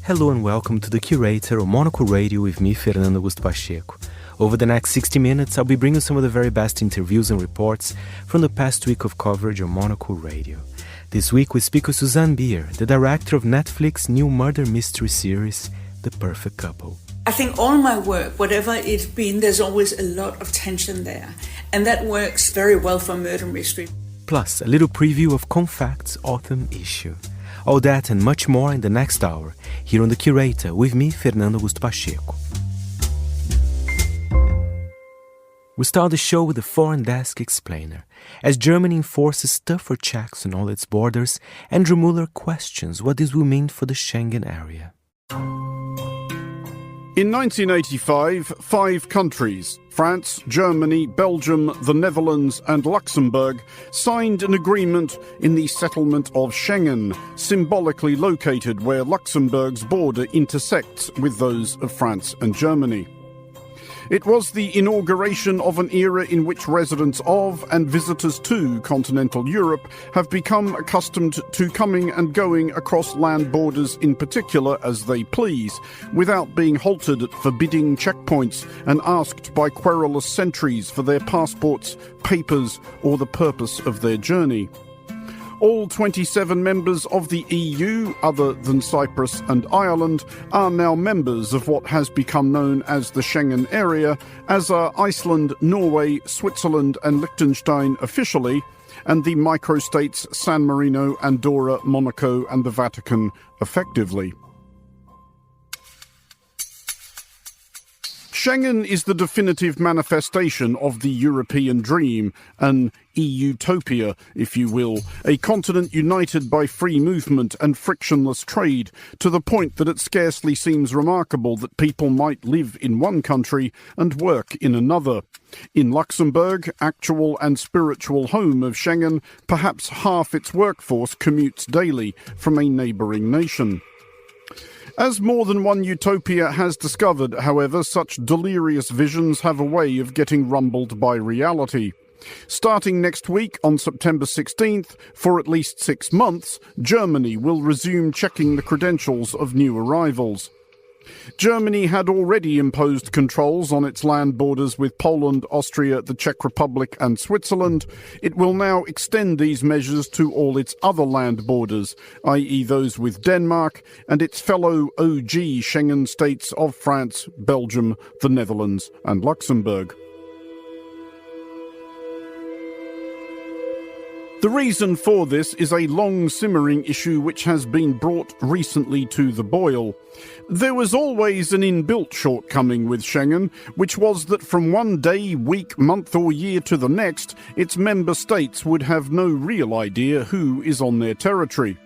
Hello and welcome to the Curator on Monocle Radio with me, Fernando Augusto Pacheco. Over the next 60 minutes, I'll be bringing some of the very best interviews and reports from the past week of coverage on Monocle Radio. This week we speak with Suzanne Bier, the director of Netflix's new murder mystery series, The Perfect Couple. I think all my work, whatever it's been, there's always a lot of tension there. And that works very well for murder mystery. Plus, a little preview of Konfekt's autumn issue. All that and much more in the next hour, here on The Curator, with me, Fernando Augusto Pacheco. We start the show with a foreign desk explainer. As Germany enforces tougher checks on all its borders, Andrew Muller questions what this will mean for the Schengen area. In 1985, 5 countries, France, Germany, Belgium, the Netherlands and Luxembourg, signed an agreement in the settlement of Schengen, symbolically located where Luxembourg's border intersects with those of France and Germany. It was the inauguration of an era in which residents of and visitors to continental Europe have become accustomed to coming and going across land borders in particular as they please, without being halted at forbidding checkpoints and asked by querulous sentries for their passports, papers, or the purpose of their journey. All 27 members of the EU, other than Cyprus and Ireland, are now members of what has become known as the Schengen area, as are Iceland, Norway, Switzerland and Liechtenstein officially, and the microstates San Marino, Andorra, Monaco and the Vatican effectively. Schengen is the definitive manifestation of the European dream, an EU-topia, if you will, a continent united by free movement and frictionless trade, to the point that it scarcely seems remarkable that people might live in one country and work in another. In Luxembourg, actual and spiritual home of Schengen, perhaps half its workforce commutes daily from a neighbouring nation. As more than one utopia has discovered, however, such delirious visions have a way of getting rumbled by reality. Starting next week on September 16th, for at least 6 months, Germany will resume checking the credentials of new arrivals. Germany had already imposed controls on its land borders with Poland, Austria, the Czech Republic and Switzerland. It will now extend these measures to all its other land borders, i.e. those with Denmark and its fellow OG Schengen states of France, Belgium, the Netherlands and Luxembourg. The reason for this is a long-simmering issue which has been brought recently to the boil. There was always an inbuilt shortcoming with Schengen, which was that from one day, week, month or year to the next, its member states would have no real idea who is on their territory.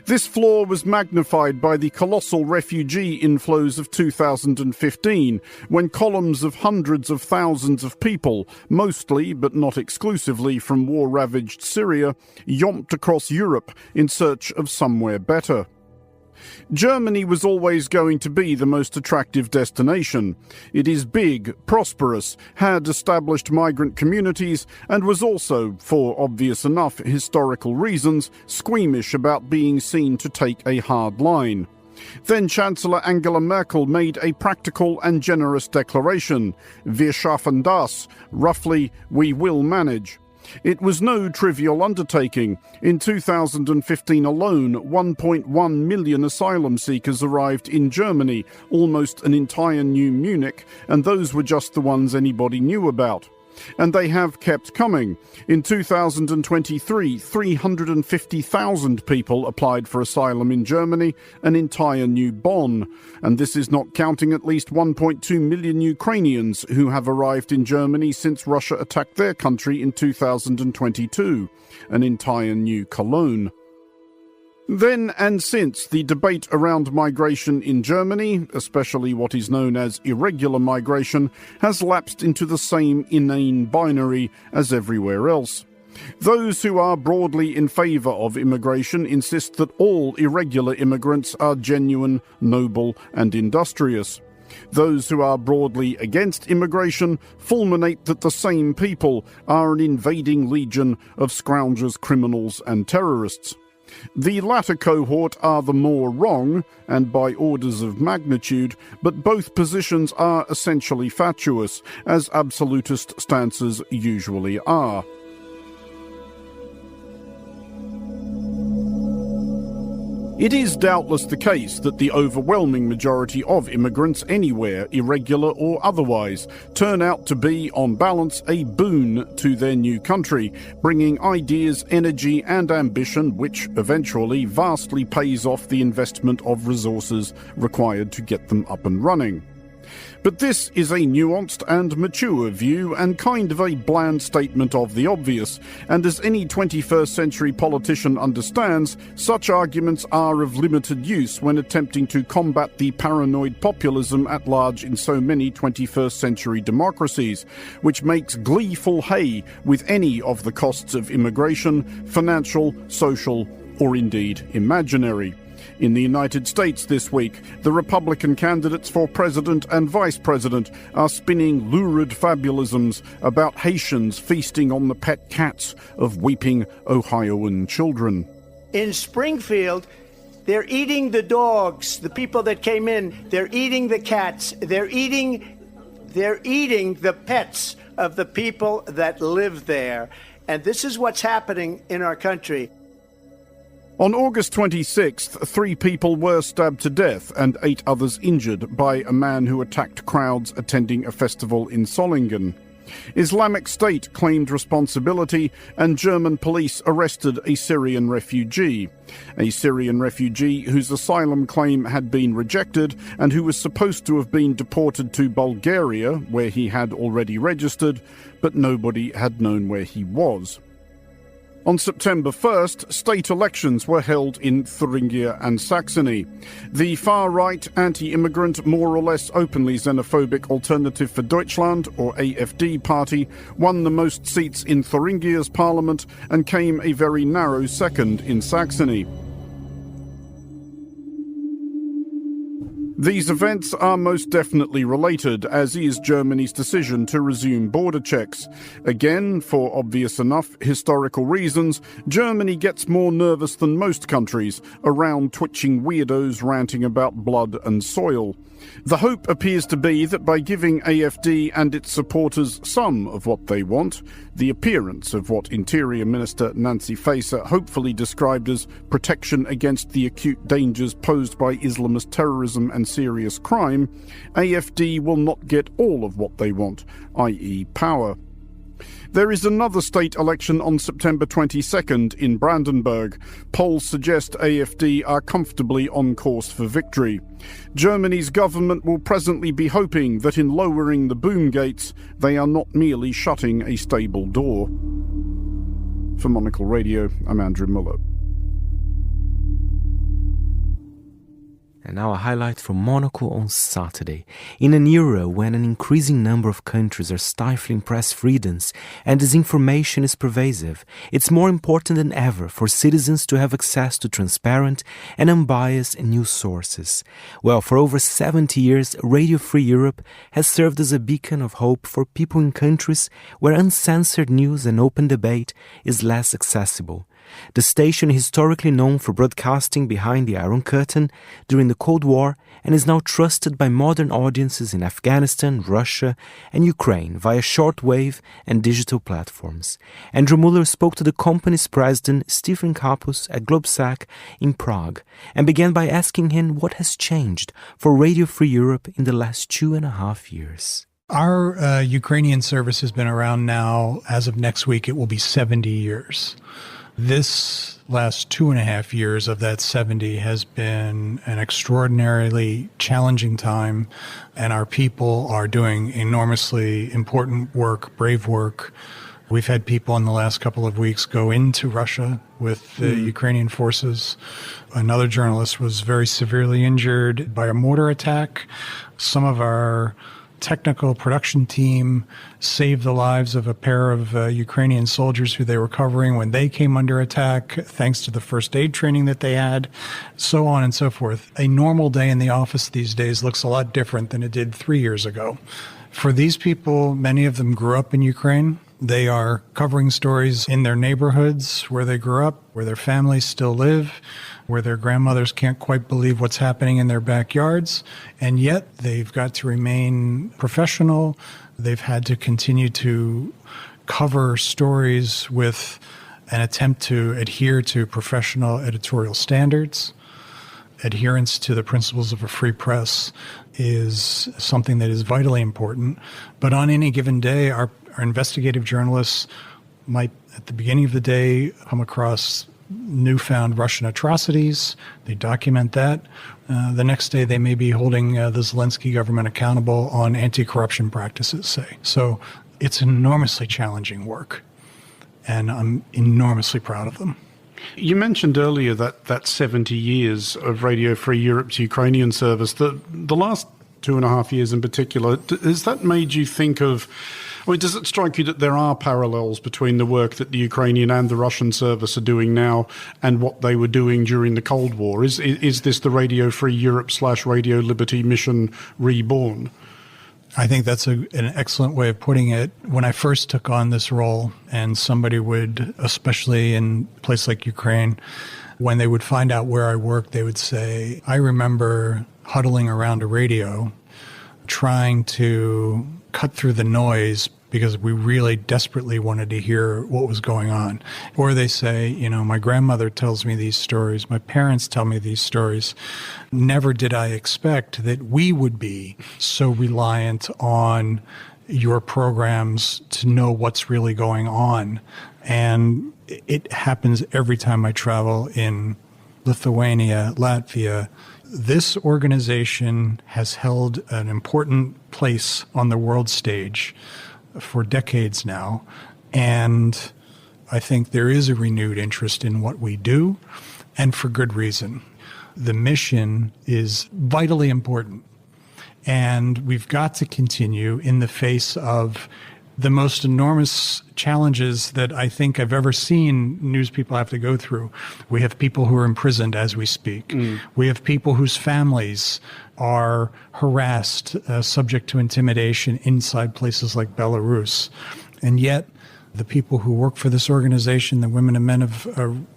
This flaw was magnified by the colossal refugee inflows of 2015, when columns of hundreds of thousands of people, mostly but not exclusively from war-ravaged Syria, yomped across Europe in search of somewhere better. Germany was always going to be the most attractive destination. It is big, prosperous, had established migrant communities, and was also, for obvious enough historical reasons, squeamish about being seen to take a hard line. Then Chancellor Angela Merkel made a practical and generous declaration, "Wir schaffen das," roughly, "we will manage." It was no trivial undertaking. In 2015 alone, 1.1 million asylum seekers arrived in Germany, almost an entire new Munich, and those were just the ones anybody knew about. And they have kept coming. In 2023, 350,000 people applied for asylum in Germany, an entire new Bonn. And this is not counting at least 1.2 million Ukrainians who have arrived in Germany since Russia attacked their country in 2022, an entire new Cologne. Then and since, the debate around migration in Germany, especially what is known as irregular migration, has lapsed into the same inane binary as everywhere else. Those who are broadly in favour of immigration insist that all irregular immigrants are genuine, noble and industrious. Those who are broadly against immigration fulminate that the same people are an invading legion of scoundrels, criminals and terrorists. The latter cohort are the more wrong, and by orders of magnitude, but both positions are essentially fatuous, as absolutist stances usually are. It is doubtless the case that the overwhelming majority of immigrants anywhere, irregular or otherwise, turn out to be, on balance, a boon to their new country, bringing ideas, energy and ambition which eventually vastly pays off the investment of resources required to get them up and running. But this is a nuanced and mature view and kind of a bland statement of the obvious, and as any 21st century politician understands, such arguments are of limited use when attempting to combat the paranoid populism at large in so many 21st century democracies, which makes gleeful hay with any of the costs of immigration, financial, social, or indeed imaginary. In the United States this week, the Republican candidates for president and vice president are spinning lurid fabulisms about Haitians feasting on the pet cats of weeping Ohioan children. In Springfield, they're eating the dogs, the people that came in. They're eating the cats. They're eating the pets of the people that live there. And this is what's happening in our country. On August 26th, 3 people were stabbed to death and 8 others injured by a man who attacked crowds attending a festival in Solingen. Islamic State claimed responsibility and German police arrested a Syrian refugee whose asylum claim had been rejected and who was supposed to have been deported to Bulgaria, where he had already registered, but nobody had known where he was. On September 1st, state elections were held in Thuringia and Saxony. The far-right, anti-immigrant, more or less openly xenophobic Alternative for Deutschland, or AfD party, won the most seats in Thuringia's parliament and came a very narrow second in Saxony. These events are most definitely related, as is Germany's decision to resume border checks. Again, for obvious enough historical reasons, Germany gets more nervous than most countries around twitching weirdos ranting about blood and soil. The hope appears to be that by giving AfD and its supporters some of what they want, the appearance of what Interior Minister Nancy Faeser hopefully described as protection against the acute dangers posed by Islamist terrorism and serious crime, AfD will not get all of what they want, i.e. power. There is another state election on September 22nd in Brandenburg. Polls suggest AfD are comfortably on course for victory. Germany's government will presently be hoping that in lowering the boom gates, they are not merely shutting a stable door. For Monocle Radio, I'm Andrew Muller. And now a highlight from Monocle on Saturday. In an era when an increasing number of countries are stifling press freedoms and disinformation is pervasive, it's more important than ever for citizens to have access to transparent and unbiased news sources. Well, for over 70 years, Radio Free Europe has served as a beacon of hope for people in countries where uncensored news and open debate is less accessible. The station is historically known for broadcasting behind the Iron Curtain during the Cold War and is now trusted by modern audiences in Afghanistan, Russia and Ukraine via shortwave and digital platforms. Andrew Muller spoke to the company's president, Stefan Kapus, at Globsec in Prague and began by asking him what has changed for Radio Free Europe in the last 2.5 years. Our Ukrainian service has been around now, as of next week, it will be 70 years. This last 2.5 years of that 70 has been an extraordinarily challenging time, and our people are doing enormously important work, brave work. We've had people in the last couple of weeks go into Russia with the Ukrainian forces. Another journalist was very severely injured by a mortar attack. Some of our technical production team saved the lives of a pair of Ukrainian soldiers who they were covering when they came under attack, thanks to the first aid training that they had, so on and so forth. A normal day in the office these days looks a lot different than it did 3 years ago. For these people, many of them grew up in Ukraine. They are covering stories in their neighborhoods where they grew up, where their families still live, where their grandmothers can't quite believe what's happening in their backyards, and yet they've got to remain professional. They've had to continue to cover stories with an attempt to adhere to professional editorial standards. Adherence to the principles of a free press is something that is vitally important. But on any given day, our investigative journalists might, at the beginning of the day, come across newfound Russian atrocities. They document that. The next day, they may be holding the Zelensky government accountable on anti-corruption practices, say. So it's enormously challenging work, and I'm enormously proud of them. You mentioned earlier that 70 years of Radio Free Europe's Ukrainian service. The last 2.5 years in particular, has that made you think of, does it strike you that there are parallels between the work that the Ukrainian and the Russian service are doing now and what they were doing during the Cold War? Is this the Radio Free Europe / Radio Liberty mission reborn? I think that's an excellent way of putting it. When I first took on this role, and somebody would, especially in a place like Ukraine, when they would find out where I worked, they would say, I remember huddling around a radio, trying to cut through the noise because we really desperately wanted to hear what was going on. Or they say, my grandmother tells me these stories, my parents tell me these stories. Never did I expect that we would be so reliant on your programs to know what's really going on. And it happens every time I travel in Lithuania, Latvia. This organization has held an important place on the world stage for decades now, and I think there is a renewed interest in what we do, and for good reason. The mission is vitally important, and we've got to continue in the face of the most enormous challenges that I think I've ever seen news people have to go through. We have people who are imprisoned as we speak. We have people whose families are harassed, subject to intimidation inside places like Belarus. And yet, the people who work for this organization, the women and men of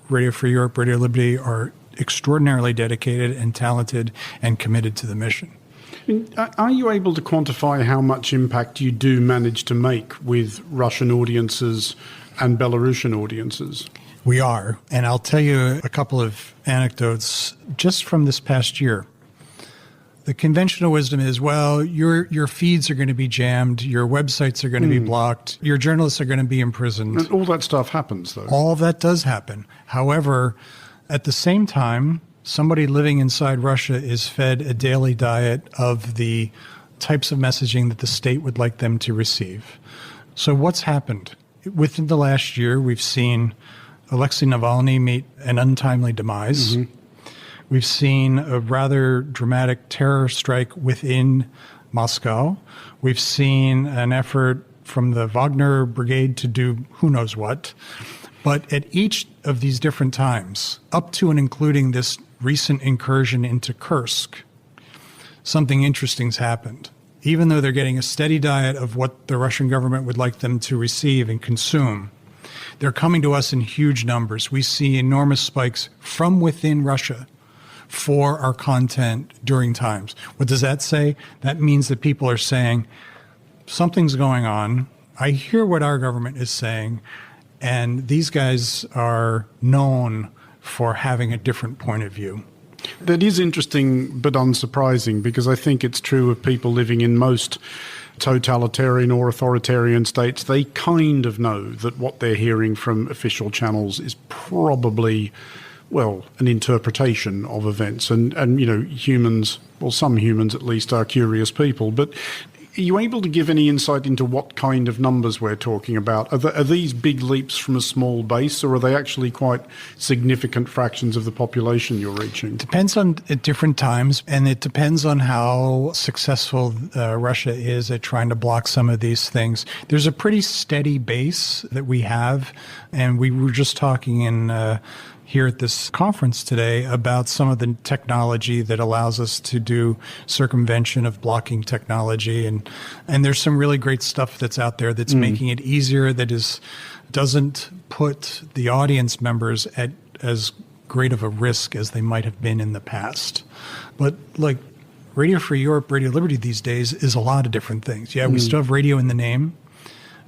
Radio Free Europe, Radio Liberty, are extraordinarily dedicated and talented and committed to the mission. Are you able to quantify how much impact you do manage to make with Russian audiences and Belarusian audiences? We are. And I'll tell you a couple of anecdotes just from this past year. The conventional wisdom is, well, your feeds are going to be jammed, your websites are going to be blocked, your journalists are going to be imprisoned. And all that stuff happens, though. All of that does happen. However, at the same time, somebody living inside Russia is fed a daily diet of the types of messaging that the state would like them to receive. So what's happened? Within the last year, we've seen Alexei Navalny meet an untimely demise. We've seen a rather dramatic terror strike within Moscow. We've seen an effort from the Wagner Brigade to do who knows what. But at each of these different times, up to and including this recent incursion into Kursk, something interesting's happened. Even though they're getting a steady diet of what the Russian government would like them to receive and consume, they're coming to us in huge numbers. We see enormous spikes from within Russia for our content during times. What does that say? That means that people are saying, something's going on. I hear what our government is saying, and these guys are known for having a different point of view. That is interesting but unsurprising, because I think it's true of people living in most totalitarian or authoritarian states. They kind of know that what they're hearing from official channels is probably, well, an interpretation of events. And humans, well, some humans at least, are curious people. But are you able to give any insight into what kind of numbers we're talking about? Are these big leaps from a small base, or are they actually quite significant fractions of the population you're reaching? It depends on at different times, and it depends on how successful Russia is at trying to block some of these things. There's a pretty steady base that we have, and we were just talking in here at this conference today about some of the technology that allows us to do circumvention of blocking technology. And there's some really great stuff that's out there that's making it easier, that doesn't put the audience members at as great of a risk as they might have been in the past. But like Radio Free Europe, Radio Liberty these days is a lot of different things. Yeah, we still have radio in the name,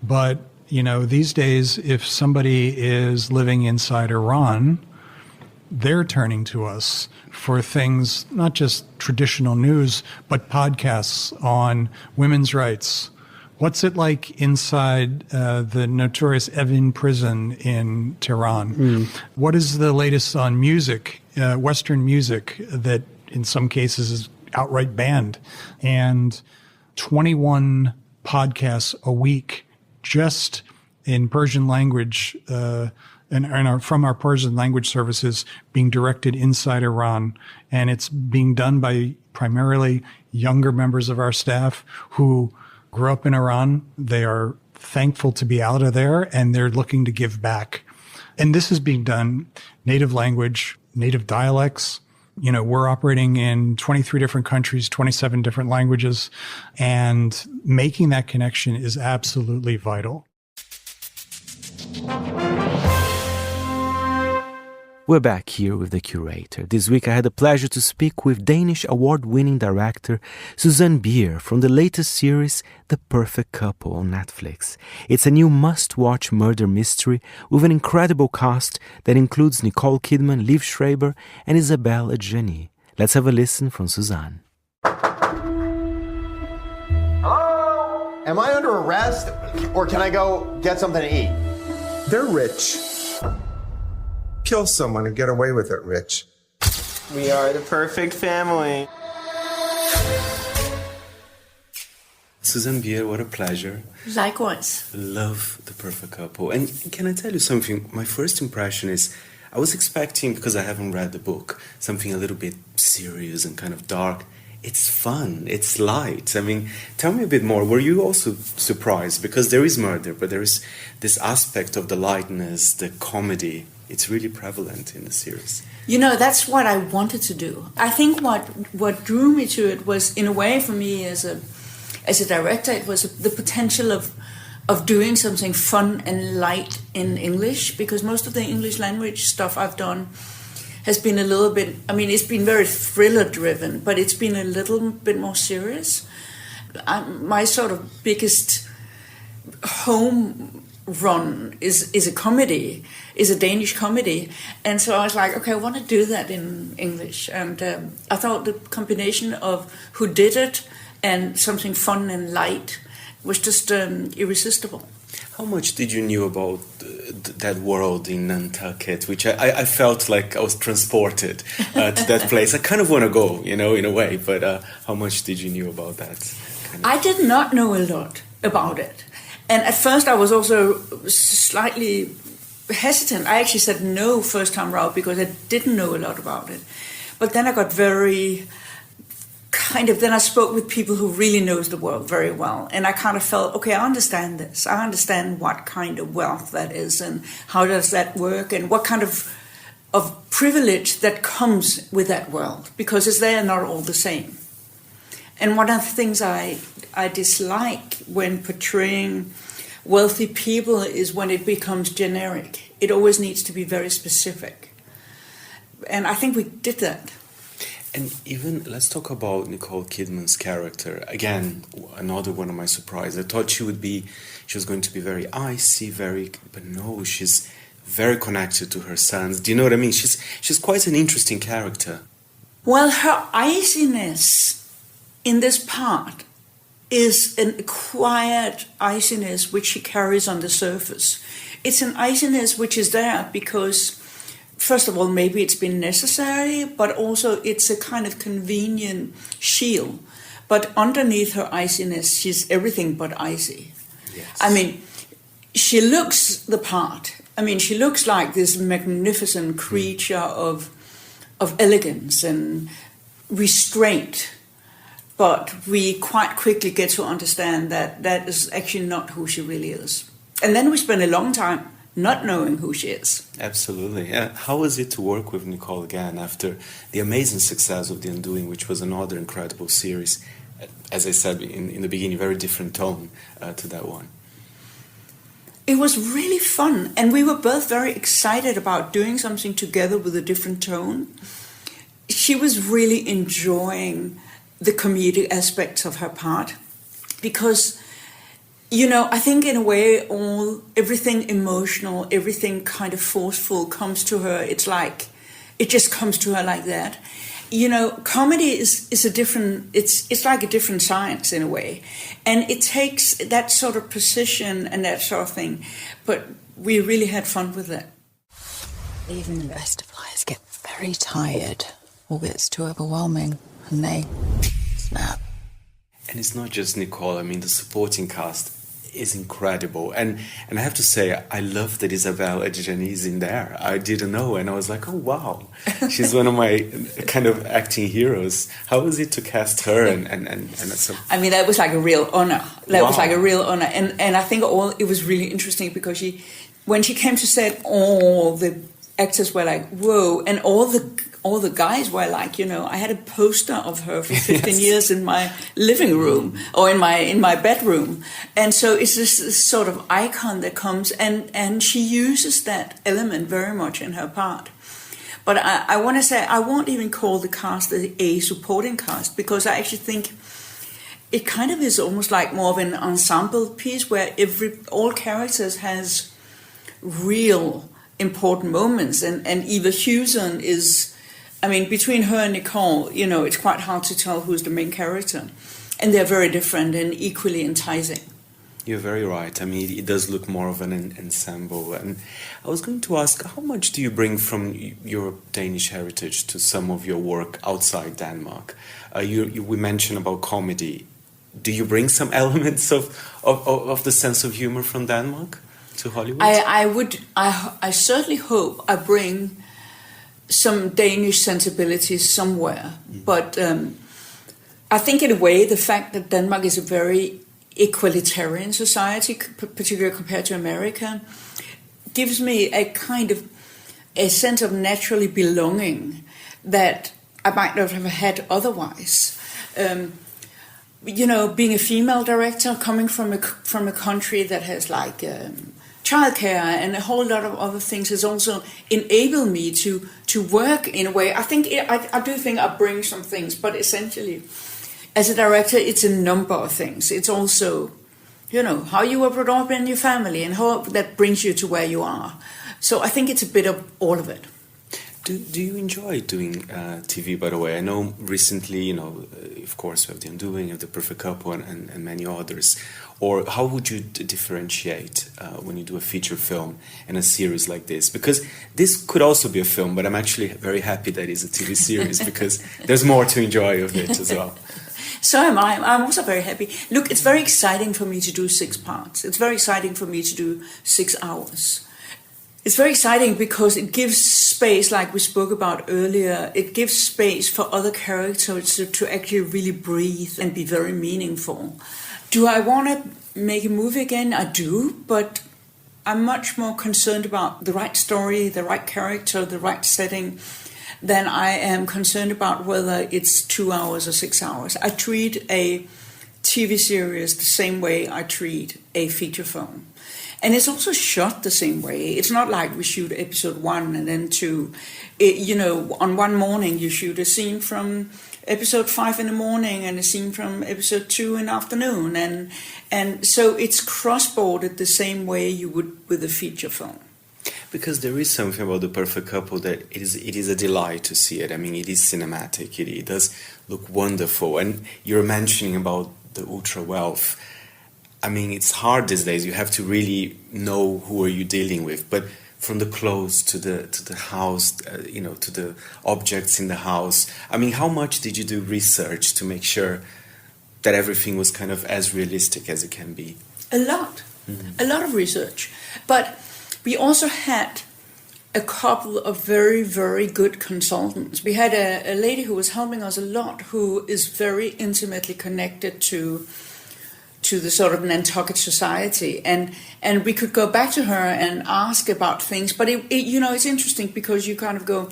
but these days, if somebody is living inside Iran, they're turning to us for things, not just traditional news, but podcasts on women's rights. What's it like inside the notorious Evin prison in Tehran? What is the latest on music, Western music, that in some cases is outright banned? And 21 podcasts a week just in Persian language from our Persian language services being directed inside Iran. And it's being done by primarily younger members of our staff who grew up in Iran. They are thankful to be out of there, and they're looking to give back. And this is being done native language, native dialects. We're operating in 23 different countries, 27 different languages, and making that connection is absolutely vital. We're back here with the Curator. This week I had the pleasure to speak with Danish award-winning director Susanne Bier from the latest series The Perfect Couple on Netflix. It's a new must-watch murder mystery with an incredible cast that includes Nicole Kidman, Liv Schreiber and Isabelle Adjani. Let's have a listen from Susanne. Hello? Am I under arrest, or can I go get something to eat? They're rich. Kill someone and get away with it, Rich. We are the perfect family. Susanne Bier, what a pleasure. Likewise. Love The Perfect Couple. And can I tell you something? My first impression is I was expecting, because I haven't read the book, something a little bit serious and kind of dark. It's fun. It's light. I mean, tell me a bit more. Were you also surprised? Because there is murder, but there is this aspect of the lightness, the comedy. It's really prevalent in the series. That's what I wanted to do. I think what drew me to it was, in a way, for me as a director, it was the potential of doing something fun and light in English, because most of the English language stuff I've done has been a little bit, it's been very thriller-driven, but it's been a little bit more serious. My sort of biggest home run is a comedy, is a Danish comedy. And so I was like, okay, I want to do that in English. And I thought the combination of who did it and something fun and light was just irresistible. How much did you knew about that world in Nantucket, which I felt like I was transported to that place? I kind of want to go, in a way, but how much did you knew about that? I did not know a lot about it. And at first I was also slightly hesitant. I actually said no first time round because I didn't know a lot about it. But then I got then I spoke with people who really knows the world very well. And I kind of felt, okay, I understand this. I understand what kind of wealth that is and how does that work and what kind of privilege that comes with that world, because they are not all the same. And one of the things I dislike when portraying wealthy people is when it becomes generic. It always needs to be very specific. And I think we did that. And even, let's talk about Nicole Kidman's character. Again, another one of my surprises. I thought she was going to be very icy, but no, she's very connected to her sons. Do you know what I mean? She's quite an interesting character. Well, her iciness in this part is an acquired iciness which she carries on the surface. It's an iciness which is there because, first of all, maybe it's been necessary, but also it's a kind of convenient shield. But underneath her iciness, she's everything but icy. Yes. She looks the part. She looks like this magnificent creature of elegance and restraint. But we quite quickly get to understand that is actually not who she really is. And then we spend a long time not knowing who she is. Absolutely. How was it to work with Nicole again after the amazing success of The Undoing, which was another incredible series? As I said in the beginning, very different tone to that one. It was really fun, and we were both very excited about doing something together with a different tone. She was really enjoying the comedic aspects of her part because, I think in a way everything emotional, everything kind of forceful comes to her. It's like, it just comes to her like that. Comedy is a different, it's like a different science in a way. And it takes that sort of precision and that sort of thing. But we really had fun with it. Even the best of liars get very tired or gets too overwhelming and they snap. And it's not just Nicole. I mean, the supporting cast is incredible. And I have to say, I love that Isabelle Adjani is in there. I didn't know, and I was like, oh, wow. She's one of my kind of acting heroes. How was it to cast her? And I mean, that was like a real honor. That was Wow. like a real honor. And I think it was really interesting because when she came to set, all the actors were like, whoa, and all the guys were like, I had a poster of her for 15 years in my living room or in my bedroom. And so it's this sort of icon that comes and she uses that element very much in her part. But I want to say, I won't even call the cast a supporting cast because I actually think it kind of is almost like more of an ensemble piece where all characters has real important moments, and Eva Hewson is, between her and Nicole, it's quite hard to tell who's the main character, and they're very different and equally enticing. You're very right. It does look more of an ensemble. And I was going to ask, how much do you bring from your Danish heritage to some of your work outside Denmark? We mentioned about comedy. Do you bring some elements of the sense of humor from Denmark to Hollywood? I certainly hope I bring some Danish sensibilities somewhere. But I think in a way the fact that Denmark is a very equalitarian society, particularly compared to America, gives me a kind of a sense of naturally belonging that I might not have had otherwise. Being a female director, coming from a country that has like childcare and a whole lot of other things, has also enabled me to work in a way. I do think I bring some things, but essentially, as a director, it's a number of things. It's also, how you were brought up in your family and how that brings you to where you are. So I think it's a bit of all of it. Do you enjoy doing TV, by the way? I know recently, of course, we have The Undoing, The Perfect Couple, and many others. Or how would you differentiate when you do a feature film and a series like this? Because this could also be a film, but I'm actually very happy that it's a TV series because there's more to enjoy of it as well. So am I. I'm also very happy. Look, it's very exciting for me to do 6 parts. It's very exciting for me to do 6 hours. It's very exciting because it gives space, like we spoke about earlier, it gives space for other characters to actually really breathe and be very meaningful. Do I want to make a movie again? I do, but I'm much more concerned about the right story, the right character, the right setting, than I am concerned about whether it's 2 hours or 6 hours. I treat a TV series the same way I treat a feature film. And it's also shot the same way. It's not like we shoot episode 1 and then 2. On one morning you shoot a scene from episode 5 in the morning and a scene from episode 2 in the afternoon. And so it's cross-bordered the same way you would with a feature film. Because there is something about The Perfect Couple that it is a delight to see it. It is cinematic. It does look wonderful. And you're mentioning about the ultra wealth. It's hard these days. You have to really know who are you dealing with. But from the clothes to the house, to the objects in the house. How much did you do research to make sure that everything was kind of as realistic as it can be? A lot. A lot of research. But we also had a couple of very, very good consultants. We had a lady who was helping us a lot, who is very intimately connected to to the sort of Nantucket society, and we could go back to her and ask about things. But it's interesting because you kind of go,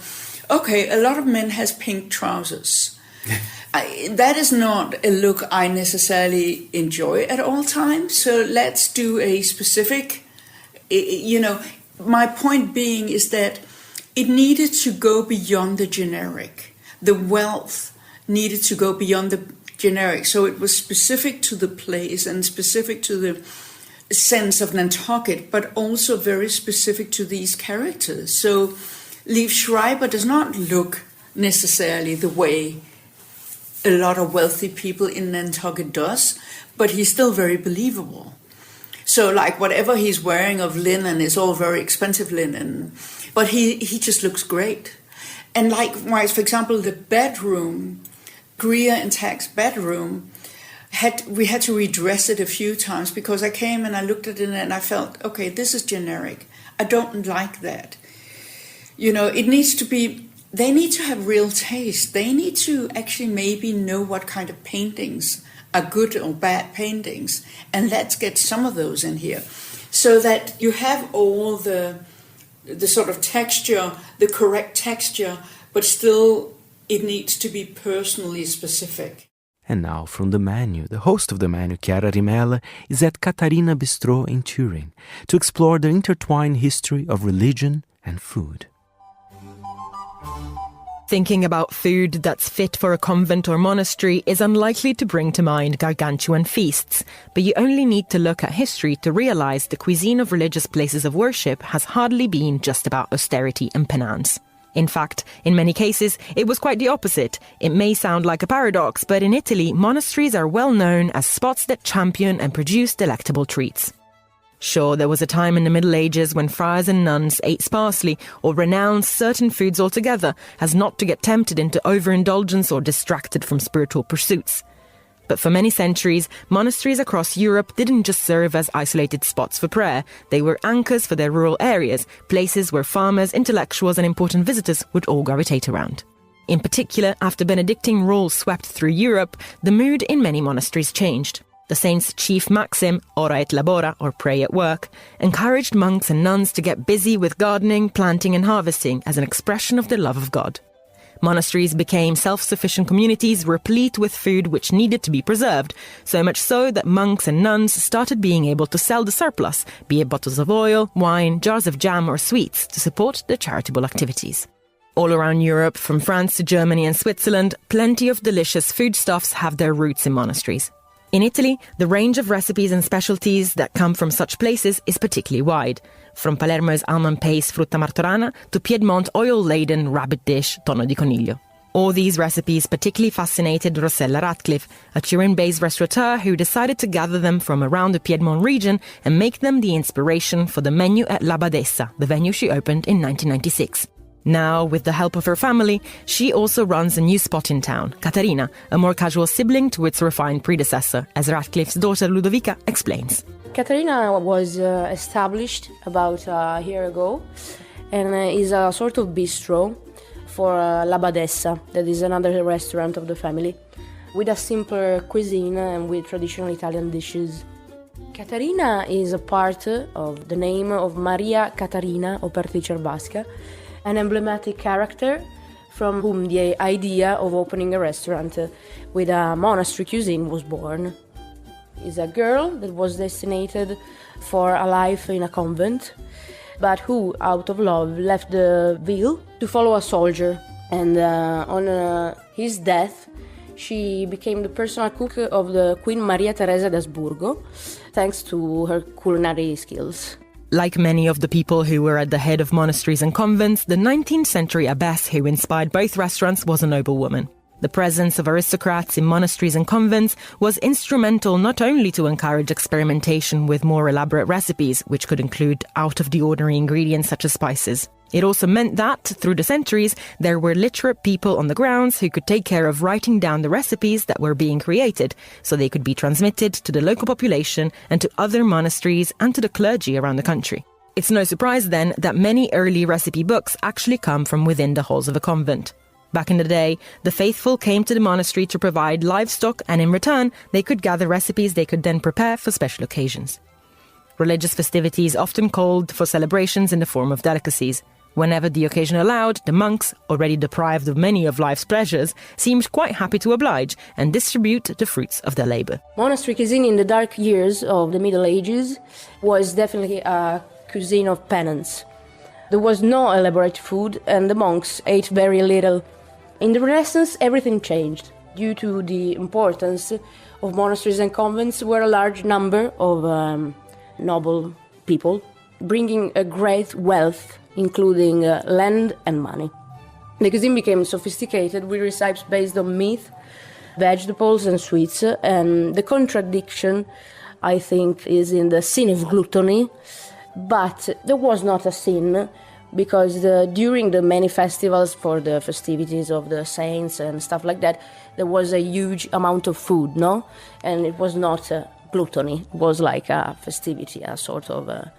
okay, a lot of men has pink trousers. That is not a look I necessarily enjoy at all times. So let's do a specific. My point being is that it needed to go beyond the generic. The wealth needed to go beyond the generic. So it was specific to the place and specific to the sense of Nantucket, but also very specific to these characters. So Liev Schreiber does not look necessarily the way a lot of wealthy people in Nantucket does, but he's still very believable. So like whatever he's wearing of linen is all very expensive linen, but he just looks great. And likewise, for example, the bedroom, Greer and Tack's bedroom, we had to redress it a few times because I came and I looked at it and I felt, okay, this is generic. I don't like that. It needs to be, they need to have real taste. They need to actually maybe know what kind of paintings are good or bad paintings. And let's get some of those in here so that you have all the sort of texture, the correct texture, but still it needs to be personally specific. And now from the menu, the host of the menu, Chiara Rimella, is at Catarina Bistro in Turin to explore the intertwined history of religion and food. Thinking about food that's fit for a convent or monastery is unlikely to bring to mind gargantuan feasts, but you only need to look at history to realise the cuisine of religious places of worship has hardly been just about austerity and penance. In fact, in many cases, it was quite the opposite. It may sound like a paradox, but in Italy, monasteries are well known as spots that champion and produce delectable treats. Sure, there was a time in the Middle Ages when friars and nuns ate sparsely or renounced certain foods altogether as not to get tempted into overindulgence or distracted from spiritual pursuits. But for many centuries, monasteries across Europe didn't just serve as isolated spots for prayer. They were anchors for their rural areas, places where farmers, intellectuals and important visitors would all gravitate around. In particular, after Benedictine rule swept through Europe, the mood in many monasteries changed. The saint's chief maxim, ora et labora, or pray at work, encouraged monks and nuns to get busy with gardening, planting and harvesting as an expression of their love of God. Monasteries became self-sufficient communities replete with food which needed to be preserved, so much so that monks and nuns started being able to sell the surplus, be it bottles of oil, wine, jars of jam or sweets, to support their charitable activities. All around Europe, from France to Germany and Switzerland, plenty of delicious foodstuffs have their roots in monasteries. In Italy, the range of recipes and specialties that come from such places is particularly wide, from Palermo's almond paste frutta martorana to Piedmont oil-laden rabbit dish tonno di coniglio. All these recipes particularly fascinated Rossella Ratcliffe, a Turin-based restaurateur who decided to gather them from around the Piedmont region and make them the inspiration for the menu at La Badessa, the venue she opened in 1996. Now, with the help of her family, she also runs a new spot in town, Catarina, a more casual sibling to its refined predecessor, as Ratcliffe's daughter Ludovica explains. Catarina was established about a year ago and is a sort of bistro for La Badessa, that is another restaurant of the family, with a simpler cuisine and with traditional Italian dishes. Catarina is a part of the name of Maria Catarina Operticia Basca, an emblematic character from whom the idea of opening a restaurant with a monastery cuisine was born. Is a girl that was destined for a life in a convent, but who, out of love, left the ville to follow a soldier. And on his death, she became the personal cook of the Queen Maria Teresa d'Asburgo, thanks to her culinary skills. Like many of the people who were at the head of monasteries and convents, the 19th century abbess who inspired both restaurants was a noblewoman. The presence of aristocrats in monasteries and convents was instrumental not only to encourage experimentation with more elaborate recipes, which could include out-of-the-ordinary ingredients such as spices. It also meant that, through the centuries, there were literate people on the grounds who could take care of writing down the recipes that were being created, so they could be transmitted to the local population and to other monasteries and to the clergy around the country. It's no surprise then that many early recipe books actually come from within the halls of a convent. Back in the day, the faithful came to the monastery to provide livestock, and in return, they could gather recipes they could then prepare for special occasions. Religious festivities often called for celebrations in the form of delicacies. Whenever the occasion allowed, the monks, already deprived of many of life's pleasures, seemed quite happy to oblige and distribute the fruits of their labour. Monastery cuisine in the dark years of the Middle Ages was definitely a cuisine of penance. There was no elaborate food, and the monks ate very little. In the Renaissance, everything changed. Due to the importance of monasteries and convents, were a large number of noble people, bringing a great wealth, including land and money. The cuisine became sophisticated with recipes based on meat, vegetables and sweets, and the contradiction, I think, is in the sin of gluttony, but there was not a sin, because during the many festivals for the festivities of the saints and stuff like that, there was a huge amount of food, no? And it was not gluttony, it was like a festivity, a sort of a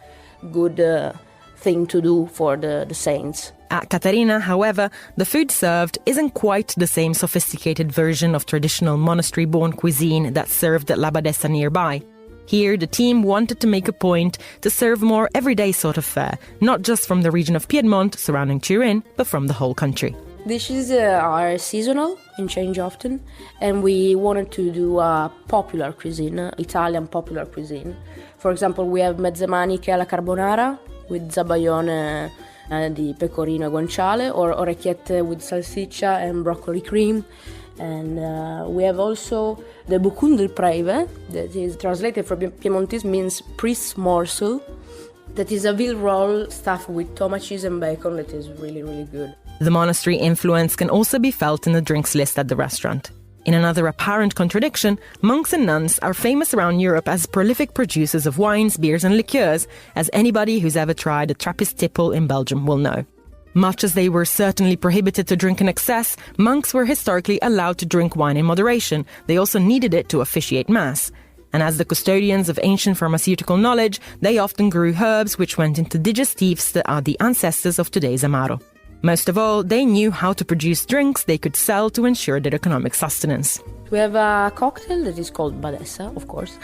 good thing to do for the saints. At Caterina, however, the food served isn't quite the same sophisticated version of traditional monastery-born cuisine that's served at L'Abbadessa nearby. Here, the team wanted to make a point to serve more everyday sort of fare, not just from the region of Piedmont surrounding Turin, but from the whole country. Dishes are seasonal and change often, and we wanted to do a popular cuisine, Italian popular cuisine. For example, we have mezzemaniche alla carbonara with zabaione di pecorino guanciale, or orecchiette with salsiccia and broccoli cream. And we have also the bucun del preve, that is translated from Piemontese means priest's morsel. That is a veal roll stuffed with tomato cheese and bacon that is really, really good. The monastery influence can also be felt in the drinks list at the restaurant. In another apparent contradiction, monks and nuns are famous around Europe as prolific producers of wines, beers and liqueurs, as anybody who's ever tried a Trappist tipple in Belgium will know. Much as they were certainly prohibited to drink in excess, monks were historically allowed to drink wine in moderation. They also needed it to officiate Mass. And as the custodians of ancient pharmaceutical knowledge, they often grew herbs which went into digestives that are the ancestors of today's Amaro. Most of all, they knew how to produce drinks they could sell to ensure their economic sustenance. We have a cocktail that is called Badessa, of course.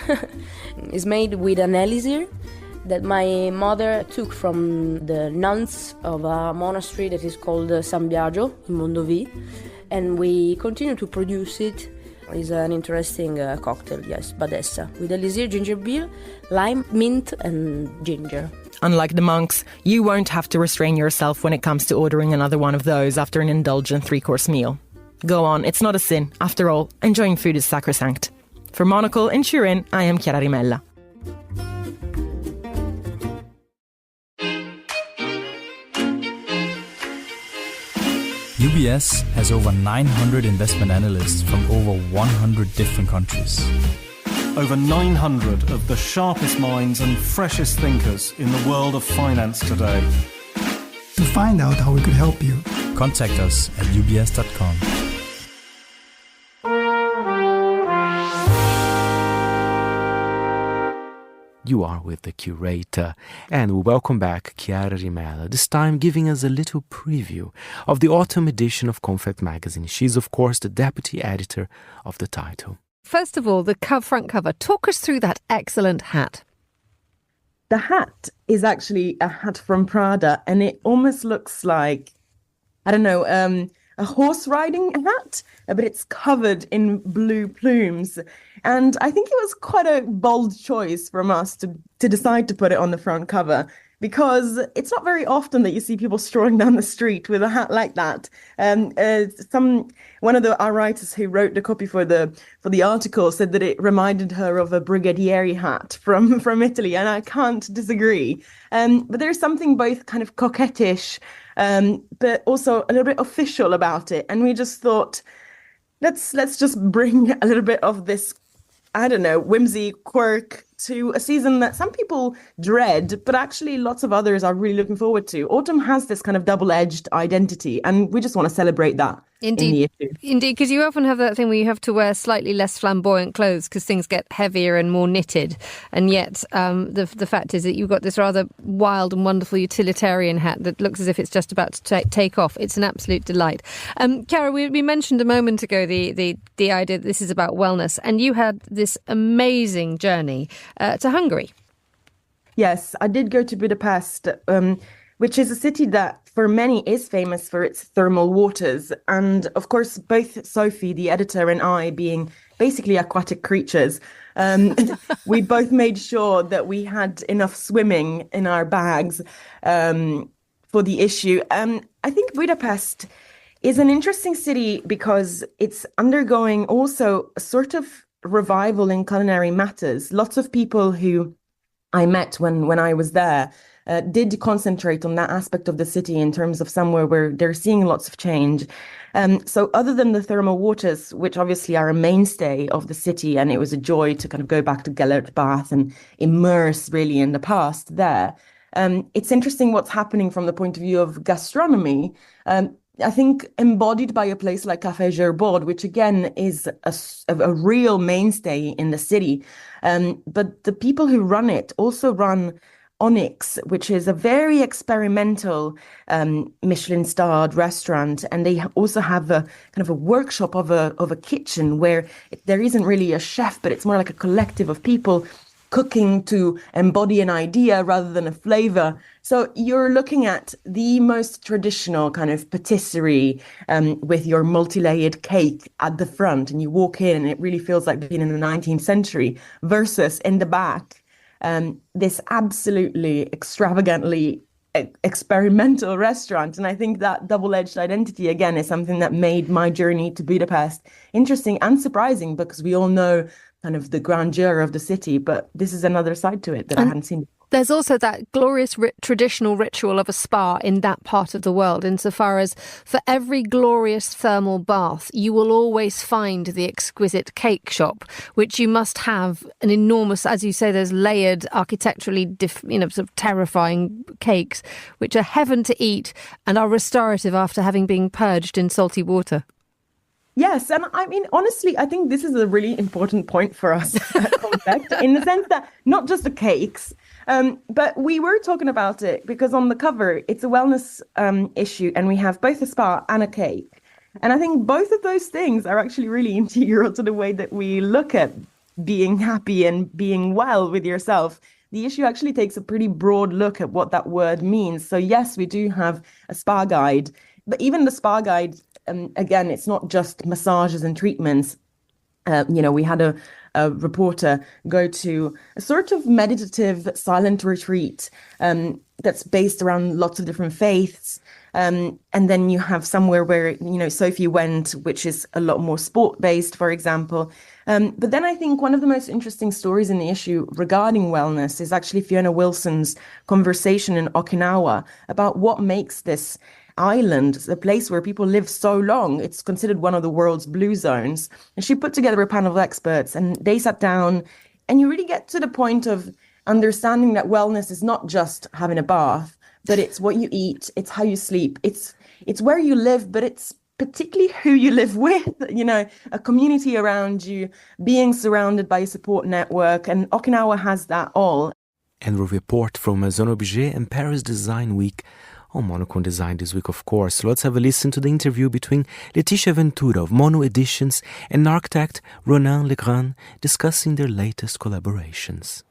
It's made with an elixir that my mother took from the nuns of a monastery that is called San Biagio in Mondovì, and we continue to produce it. It's an interesting cocktail, yes, Badessa, with elixir, ginger beer, lime, mint and ginger. Unlike the monks, you won't have to restrain yourself when it comes to ordering another one of those after an indulgent 3-course meal. Go on, it's not a sin. After all, enjoying food is sacrosanct. For Monocle in Turin, I am Chiara Rimella. UBS has over 900 investment analysts from over 100 different countries. Over 900 of the sharpest minds and freshest thinkers in the world of finance today. To find out how we could help you, contact us at ubs.com. You are with the Curator, and we welcome back Chiara Rimella, this time giving us a little preview of the autumn edition of Konfekt magazine. She's, of course, the deputy editor of the title. First of all, the front cover. Talk us through that excellent hat. The hat is actually a hat from Prada, and it almost looks like, I don't know, a horse riding hat, but it's covered in blue plumes. And I think it was quite a bold choice from us to decide to put it on the front cover, because it's not very often that you see people strolling down the street with a hat like that. One of our writers who wrote the copy for the article said that it reminded her of a brigadiere hat from Italy, and I can't disagree. But there's something both kind of coquettish, but also a little bit official about it. And we just thought, let's just bring a little bit of this, I don't know, whimsy, quirk to a season that some people dread, but actually lots of others are really looking forward to. Autumn has this kind of double-edged identity, and we just want to celebrate that. the issue. Indeed, because you often have that thing where you have to wear slightly less flamboyant clothes because things get heavier and more knitted. And yet the fact is that you've got this rather wild and wonderful utilitarian hat that looks as if it's just about to take off. It's an absolute delight. Cara, we mentioned a moment ago the idea that this is about wellness, and you had this amazing journey to Hungary. Yes, I did go to Budapest, which is a city that for many is famous for its thermal waters. And of course, both Sophie, the editor, and I, being basically aquatic creatures, we both made sure that we had enough swimming in our bags for the issue. I think Budapest is an interesting city because it's undergoing also a sort of revival in culinary matters. Lots of people who I met when I was there did concentrate on that aspect of the city in terms of somewhere where they're seeing lots of change. So other than the thermal waters, which obviously are a mainstay of the city, and it was a joy to kind of go back to Gellert Bath and immerse really in the past there, it's interesting what's happening from the point of view of gastronomy. I think embodied by a place like Café Gerbord, which again is a real mainstay in the city. But the people who run it also run Onyx, which is a very experimental Michelin-starred restaurant, and they also have a kind of a workshop of a kitchen where there isn't really a chef, but it's more like a collective of people cooking to embody an idea rather than a flavor. So you're looking at the most traditional kind of patisserie with your multi-layered cake at the front, and you walk in and it really feels like being in the 19th century, versus in the back this absolutely extravagantly experimental restaurant. And I think that double-edged identity, again, is something that made my journey to Budapest interesting and surprising, because we all know kind of the grandeur of the city, but this is another side to it that I hadn't seen. There's also that glorious traditional ritual of a spa in that part of the world, insofar as for every glorious thermal bath, you will always find the exquisite cake shop, which you must have an enormous, as you say, there's layered, architecturally, sort of terrifying cakes, which are heaven to eat and are restorative after having been purged in salty water. Yes, and I mean, honestly, I think this is a really important point for us at Konfekt, in the sense that not just the cakes, but we were talking about it because on the cover, it's a wellness issue, and we have both a spa and a cake. And I think both of those things are actually really integral to the way that we look at being happy and being well with yourself. The issue actually takes a pretty broad look at what that word means. So yes, we do have a spa guide, but even the spa guide, again, it's not just massages and treatments. We had a reporter go to a sort of meditative silent retreat that's based around lots of different faiths. And then you have somewhere where, Sophie went, which is a lot more sport-based, for example. But then I think one of the most interesting stories in the issue regarding wellness is actually Fiona Wilson's conversation in Okinawa about what makes this island, a place where people live so long. It's considered one of the world's blue zones. And she put together a panel of experts, and they sat down, and you really get to the point of understanding that wellness is not just having a bath, but it's what you eat, it's how you sleep, it's where you live, but it's particularly who you live with, a community around you, being surrounded by a support network, and Okinawa has that all. And a report from Maison, Objet and Paris Design Week on Monocle Design this week, of course. Let's have a listen to the interview between Laetitia Ventura of Mono Editions and architect Ronan Legrand discussing their latest collaborations.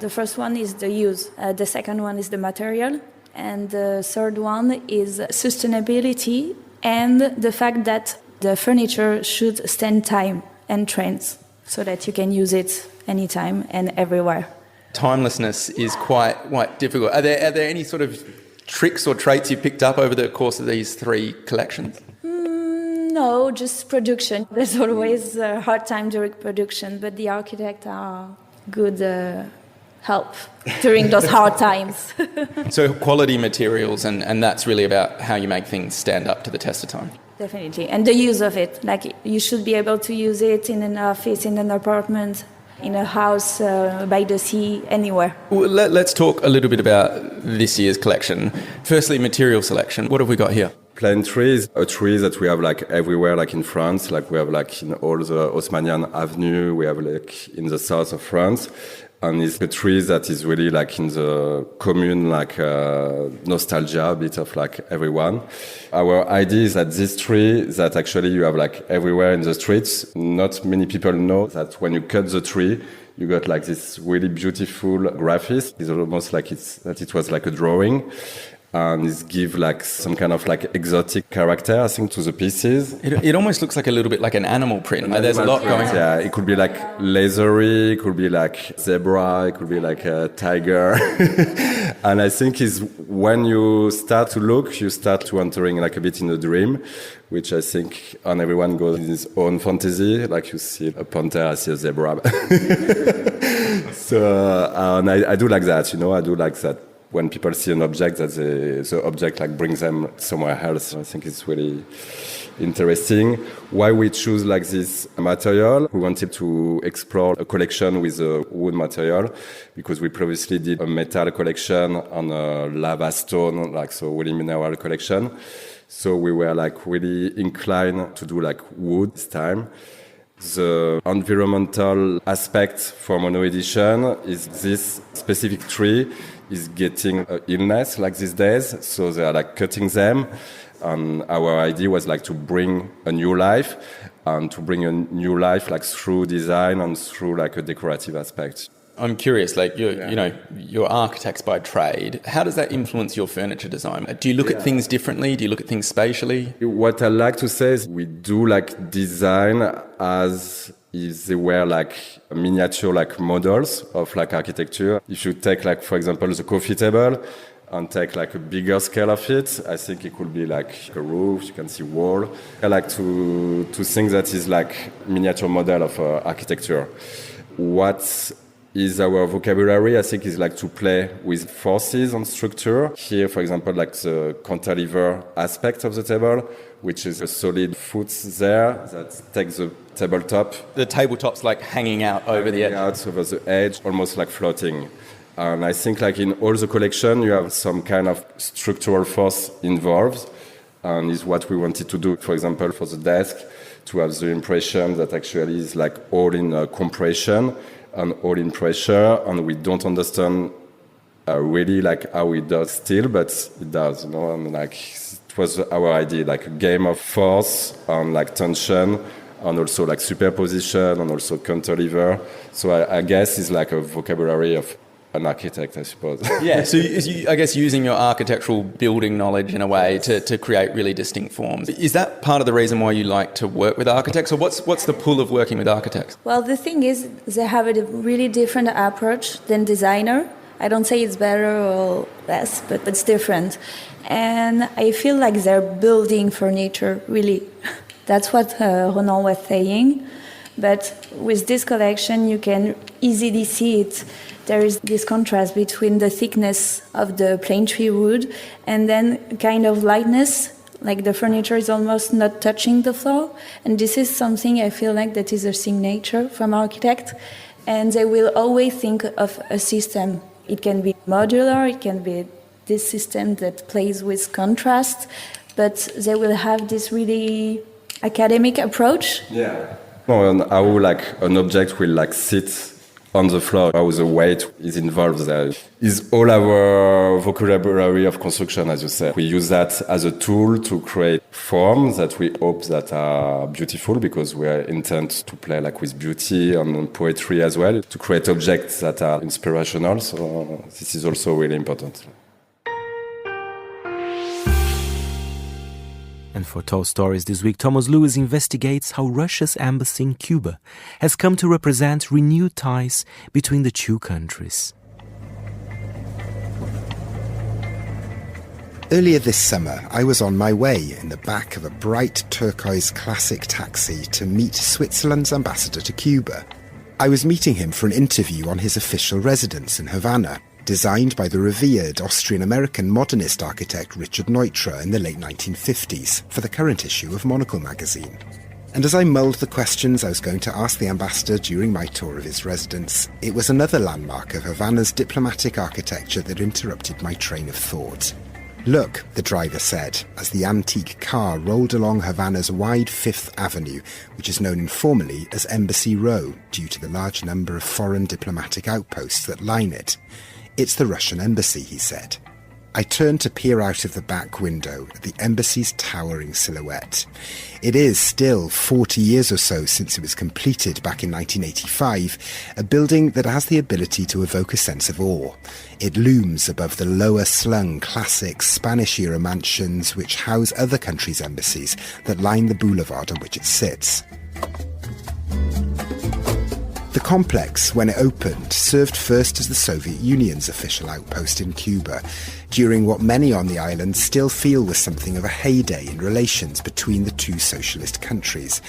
The first one is the use, the second one is the material, and the third one is sustainability and the fact that the furniture should stand time and trends so that you can use it anytime and everywhere. Timelessness is quite difficult. Are there any sort of tricks or traits you picked up over the course of these three collections? No, just production. There's always a hard time during production, but the architects are good help during those hard times. So quality materials, and that's really about how you make things stand up to the test of time. Definitely, and the use of it. Like, you should be able to use it in an office, in an apartment, in a house, by the sea, anywhere. Well, let's talk a little bit about this year's collection. Firstly, material selection. What have we got here? Plane tree is a tree that we have like everywhere, like in France, like we have like in all the Haussmannian Avenue, we have like in the south of France. And it's a tree that is really like in the commune, like nostalgia, a bit of like everyone. Our idea is that this tree that actually you have like everywhere in the streets, not many people know that when you cut the tree, you got like this really beautiful graphics. It's almost like it was like a drawing. And it gives like some kind of like exotic character, I think, to the pieces. It almost looks like a little bit like an animal print. Like there's a lot going on. Yeah, it could be like leathery, it could be like zebra, it could be like a tiger. And I think is when you start to look, you start to entering like a bit in a dream, which I think on everyone goes in his own fantasy. Like you see a panther, I see a zebra. So and I do like that, you know, I do like that. When people see an object, that the object like brings them somewhere else. I think it's really interesting. Why we choose like this material? We wanted to explore a collection with a wood material because we previously did a metal collection on a lava stone, like so really mineral collection. So we were like really inclined to do like wood this time. The environmental aspect for mono edition is this specific tree is getting illness like these days, so they are like cutting them. And our idea was like to bring a new life, and to bring a new life like through design and through like a decorative aspect. I'm curious, like you're architects by trade. How does that influence your furniture design? Do you look at things differently? Do you look at things spatially? What I like to say is we do like design as if they were like miniature like models of like architecture. If you take like, for example, the coffee table and take like a bigger scale of it, I think it could be like a roof, you can see wall. I like to think that is like miniature model of architecture. What is our vocabulary, I think, is like to play with forces and structure. Here, for example, like the cantilever aspect of the table, which is a solid foot there that takes the tabletop. The tabletop's like hanging out over the edge. Out over the edge, almost like floating. And I think like in all the collection, you have some kind of structural force involved. And is what we wanted to do, for example, for the desk, to have the impression that actually is like all in compression and all in pressure, and we don't understand really like how it does still, but it does, you know, and like it was our idea, like a game of force and like tension, and also like superposition, and also cantilever. So I guess it's like a vocabulary of an architect, I suppose. Yeah, so I guess using your architectural building knowledge in a way to create really distinct forms. Is that part of the reason why you like to work with architects, or what's the pull of working with architects? Well, the thing is, they have a really different approach than designer. I don't say it's better or less, but it's different. And I feel like they're building furniture, really. That's what Ronan was saying. But with this collection, you can easily see it. There is this contrast between the thickness of the plane tree wood and then kind of lightness, like the furniture is almost not touching the floor. And this is something I feel like that is a signature from architects. And they will always think of a system. It can be modular, it can be this system that plays with contrast, but they will have this really academic approach. Yeah. And how like an object will like sit on the floor, how the weight is involved there. Is all our vocabulary of construction, as you said. We use that as a tool to create forms that we hope that are beautiful, because we are intent to play like with beauty and poetry as well, to create objects that are inspirational. So this is also really important. And for Tall Stories this week, Thomas Lewis investigates how Russia's embassy in Cuba has come to represent renewed ties between the two countries. Earlier this summer, I was on my way in the back of a bright turquoise classic taxi to meet Switzerland's ambassador to Cuba. I was meeting him for an interview on his official residence in Havana, designed by the revered Austrian-American modernist architect Richard Neutra in the late 1950s for the current issue of Monocle magazine. And as I mulled the questions I was going to ask the ambassador during my tour of his residence, it was another landmark of Havana's diplomatic architecture that interrupted my train of thought. Look, the driver said, as the antique car rolled along Havana's wide Fifth Avenue, which is known informally as Embassy Row, due to the large number of foreign diplomatic outposts that line it. It's the Russian embassy, he said. I turned to peer out of the back window at the embassy's towering silhouette. It is still 40 years or so since it was completed back in 1985, a building that has the ability to evoke a sense of awe. It looms above the lower-slung classic Spanish-era mansions which house other countries' embassies that line the boulevard on which it sits. The complex, when it opened, served first as the Soviet Union's official outpost in Cuba, during what many on the island still feel was something of a heyday in relations between the two socialist countries.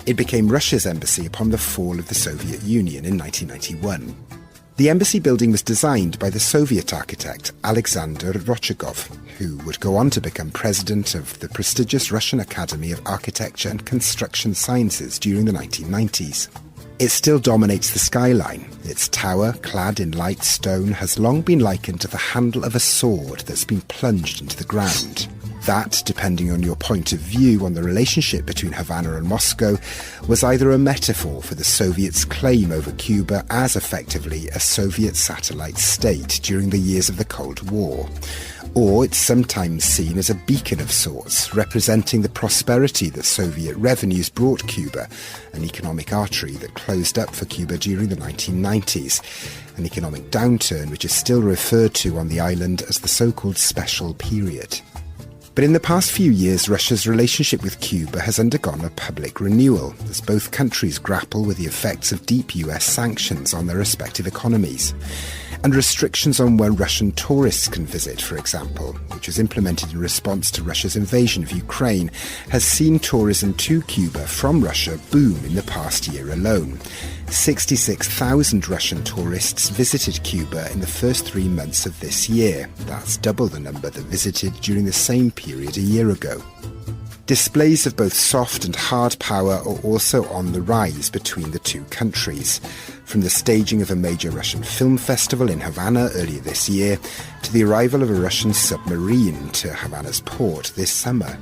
It became Russia's embassy upon the fall of the Soviet Union in 1991. The embassy building was designed by the Soviet architect Alexander Rochegov, who would go on to become president of the prestigious Russian Academy of Architecture and Construction Sciences during the 1990s. It still dominates the skyline. Its tower, clad in light stone, has long been likened to the handle of a sword that's been plunged into the ground. That, depending on your point of view on the relationship between Havana and Moscow, was either a metaphor for the Soviets' claim over Cuba as effectively a Soviet satellite state during the years of the Cold War, or it's sometimes seen as a beacon of sorts, representing the prosperity that Soviet revenues brought Cuba, an economic artery that closed up for Cuba during the 1990s, an economic downturn which is still referred to on the island as the so-called special period. But in the past few years, Russia's relationship with Cuba has undergone a public renewal, as both countries grapple with the effects of deep US sanctions on their respective economies. And restrictions on where Russian tourists can visit, for example, which was implemented in response to Russia's invasion of Ukraine, has seen tourism to Cuba from Russia boom in the past year alone. 66,000 Russian tourists visited Cuba in the first 3 months of this year. That's double the number that visited during the same period a year ago. Displays of both soft and hard power are also on the rise between the two countries, from the staging of a major Russian film festival in Havana earlier this year to the arrival of a Russian submarine to Havana's port this summer.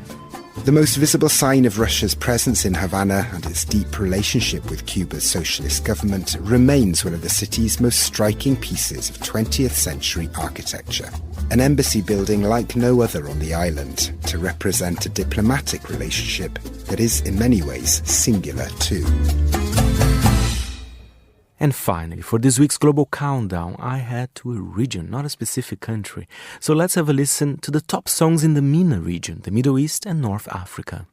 The most visible sign of Russia's presence in Havana and its deep relationship with Cuba's socialist government remains one of the city's most striking pieces of 20th century architecture. An embassy building like no other on the island, to represent a diplomatic relationship that is in many ways singular too. And finally, for this week's Global Countdown, I head to a region, not a specific country. So let's have a listen to the top songs in the MENA region, the Middle East and North Africa.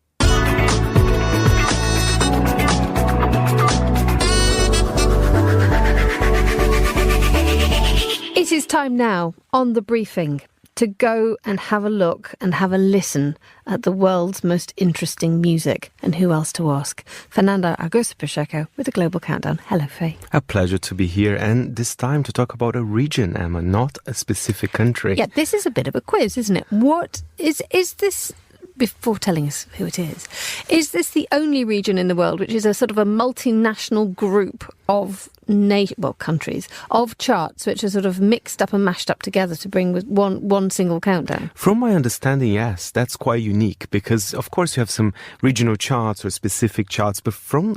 It is time now, on The Briefing, to go and have a look and have a listen at the world's most interesting music. And who else to ask? Fernando Augusto Pacheco with the Global Countdown. Hello, Faye. A pleasure to be here, and this time to talk about a region, Emma, not a specific country. Yeah, this is a bit of a quiz, isn't it? What is this, before telling us who it is this the only region in the world which is a sort of a multinational group of countries, of charts which are sort of mixed up and mashed up together to bring with one single countdown? From my understanding, yes, that's quite unique because, of course, you have some regional charts or specific charts, but from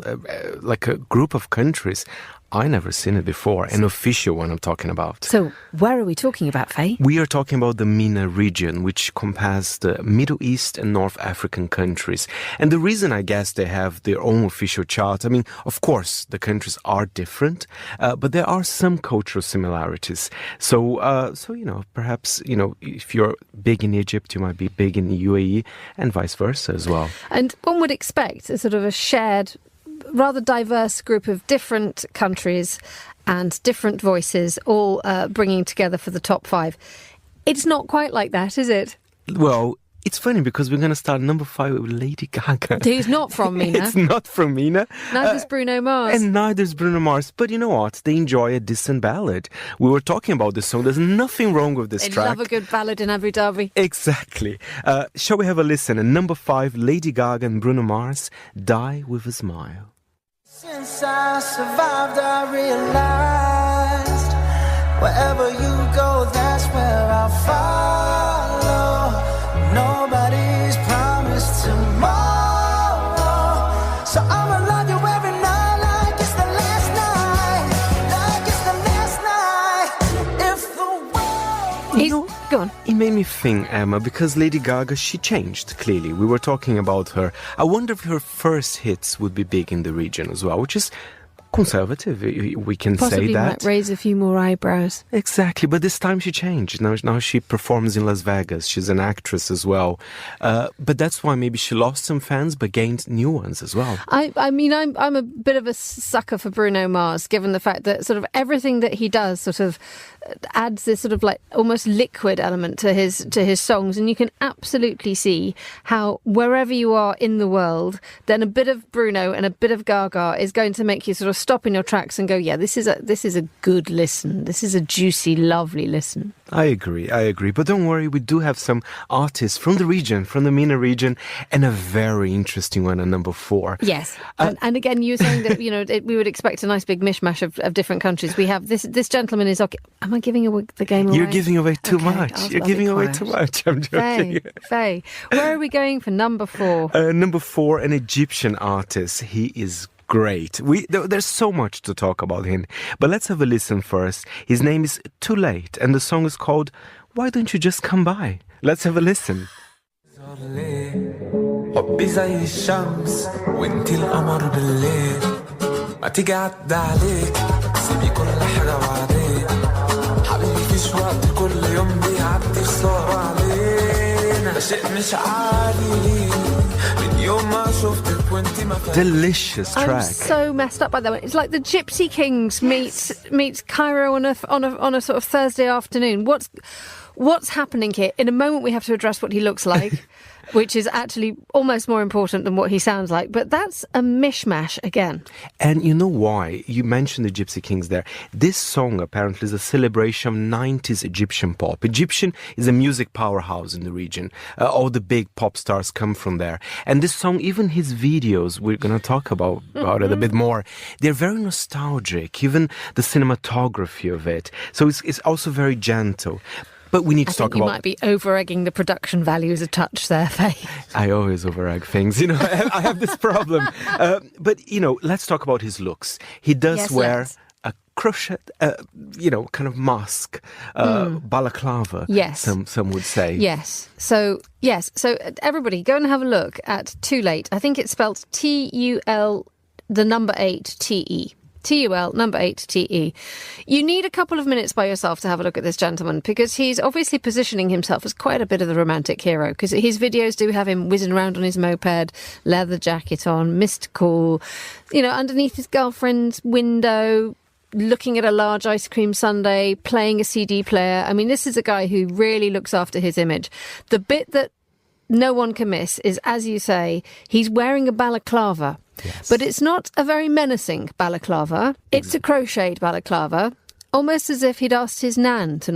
like a group of countries, I never seen it before, an official one I'm talking about. So where are we talking about, Faye? We are talking about the MENA region, which encompasses the Middle East and North African countries. And the reason, I guess, they have their own official chart, I mean, of course, the countries are different, but there are some cultural similarities. So perhaps, if you're big in Egypt, you might be big in the UAE and vice versa as well. And one would expect a sort of a shared, rather diverse group of different countries and different voices all bringing together for the top 5. It's not quite like that, is it? Well, it's funny because we're going to start number 5 with Lady Gaga. Who's not from MENA. It's not from MENA. Neither's Bruno Mars. And neither's Bruno Mars. But you know what? They enjoy a decent ballad. We were talking about this song. There's nothing wrong with this track. They love a good ballad in Abu Dhabi. Exactly. Shall we have a listen? And number 5, Lady Gaga and Bruno Mars, Die With A Smile. Since I survived, I realized wherever you go, that's where I'll follow. It made me think, Emma, because Lady Gaga, she changed, clearly. We were talking about her. I wonder if her first hits would be big in the region as well, which is conservative, we can Possibly say that. Might raise a few more eyebrows. Exactly, but this time she changed. Now she performs in Las Vegas. She's an actress as well. But that's why maybe she lost some fans but gained new ones as well. I mean, I'm a bit of a sucker for Bruno Mars, given the fact that sort of everything that he does sort of adds this sort of like almost liquid element to his songs, and you can absolutely see how wherever you are in the world, then a bit of Bruno and a bit of Gaga is going to make you sort of stop in your tracks and go, yeah, this is a good listen. This is a juicy, lovely listen. I agree. But don't worry, we do have some artists from the region, from the MENA region, and a very interesting one at number 4. Yes. And again, you were saying that, we would expect a nice big mishmash of different countries. We have this gentleman is... Am I giving away the game away? You're giving away too much. You're giving away too much. I'm joking. Faye. Where are we going for number 4? Number 4, an Egyptian artist. He is great. There's so much to talk about him. But let's have a listen first. His name is Too Late, and the song is called Why Don't You Just Come By? Let's have a listen. حبي زي الشمس وانتي القمر بالليل ما تيجي عدى عليك سيبي كل حاجة بعدين حبيبي فيش وقت كل يوم بيعدي خسارة علينا ده شيء مش عادي من يوم ما شفتك وانتي ما Delicious track. I'm so messed up by that one. It's like the Gypsy Kings meets Cairo on a sort of Thursday afternoon. What's happening here? In a moment we have to address what he looks like, which is actually almost more important than what he sounds like. But that's a mishmash again. And you know why? You mentioned the Gypsy Kings there. This song apparently is a celebration of 90s Egyptian pop. Egyptian is a music powerhouse in the region. All the big pop stars come from there. And this song, even his videos, we're going to talk about it a bit more, they're very nostalgic, even the cinematography of it. So it's also very gentle. But we need to talk about... you might be over-egging the production values a touch there, Faye. I always over-egg things. I have this problem. But, let's talk about his looks. He does wear a crochet, kind of mask, balaclava, yes. some would say. Yes. So everybody, go and have a look at Too Late. I think it's spelled T-U-L, the number 8, T-E. TUL, number 8, TE. You need a couple of minutes by yourself to have a look at this gentleman, because he's obviously positioning himself as quite a bit of the romantic hero, because his videos do have him whizzing around on his moped, leather jacket on, mystical, underneath his girlfriend's window, looking at a large ice cream sundae, playing a CD player. I mean, this is a guy who really looks after his image. The bit that no one can miss is, as you say, he's wearing a balaclava. Yes. But it's not a very menacing balaclava. It's a crocheted balaclava, almost as if he'd asked his nan to